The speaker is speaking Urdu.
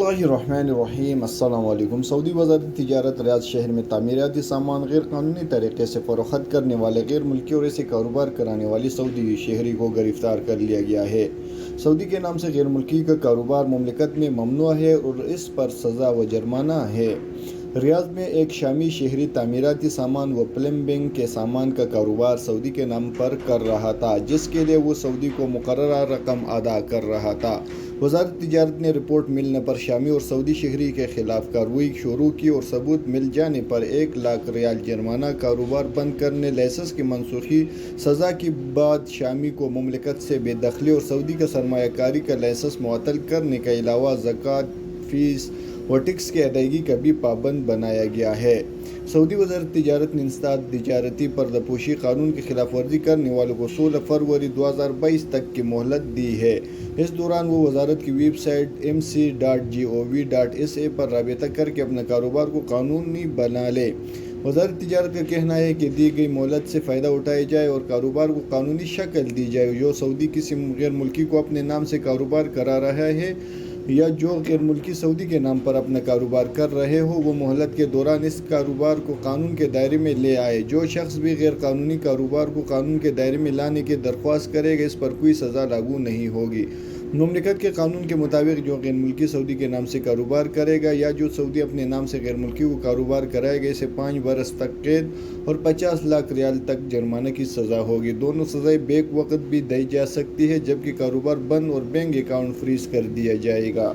اللہ الرحمن الرحیم۔ السلام علیکم۔ سعودی وزارت تجارت ریاض شہر میں تعمیراتی سامان غیر قانونی طریقے سے فروخت کرنے والے غیر ملکی اور اسے کاروبار کرانے والی سعودی شہری کو گرفتار کر لیا گیا ہے۔ سعودی کے نام سے غیر ملکی کا کاروبار مملکت میں ممنوع ہے اور اس پر سزا و جرمانہ ہے۔ ریاض میں ایک شامی شہری تعمیراتی سامان و پلمبنگ کے سامان کا کاروبار سعودی کے نام پر کر رہا تھا، جس کے لیے وہ سعودی کو مقررہ رقم ادا کر رہا تھا۔ وزارت تجارت نے رپورٹ ملنے پر شامی اور سعودی شہری کے خلاف کارروائی شروع کی اور ثبوت مل جانے پر 1 لاکھ ریال جرمانہ، کاروبار بند کرنے، لائسنس کی منسوخی، سزا کے بعد شامی کو مملکت سے بے دخلی اور سعودی کا سرمایہ کاری کا لائسنس معطل کرنے کے علاوہ زکوٰۃ، فیس و ٹیکس کی ادائیگی کا بھی پابند بنایا گیا ہے۔ سعودی وزارت تجارت نے انسداد تجارتی پردہ پوشی قانون کی خلاف ورزی کرنے والوں کو 16 فروری 2022 تک کی مہلت دی ہے۔ اس دوران وہ وزارت کی ویب سائٹ mc.gov.sa پر رابطہ کر کے اپنے کاروبار کو قانونی بنا لیں۔ وزارت تجارت کا کہنا ہے کہ دی گئی مہلت سے فائدہ اٹھایا جائے اور کاروبار کو قانونی شکل دی جائے۔ جو سعودی کسی غیر ملکی کو اپنے نام سے کاروبار کرا رہا ہے یا جو غیر ملکی سعودی کے نام پر اپنا کاروبار کر رہے ہو، وہ مہلت کے دوران اس کاروبار کو قانون کے دائرے میں لے آئے۔ جو شخص بھی غیر قانونی کاروبار کو قانون کے دائرے میں لانے کی درخواست کرے گا، اس پر کوئی سزا لاگو نہیں ہوگی۔ مملکت کے قانون کے مطابق جو غیر ملکی سعودی کے نام سے کاروبار کرے گا یا جو سعودی اپنے نام سے غیر ملکی کو کاروبار کرائے گا، اسے 5 برس تک قید اور 50 لاکھ ریال تک جرمانے کی سزا ہوگی۔ دونوں سزائیں بیک وقت بھی دی جا سکتی ہیں، جبکہ کاروبار بند اور بینک اکاؤنٹ فریز کر دیا جائے گا۔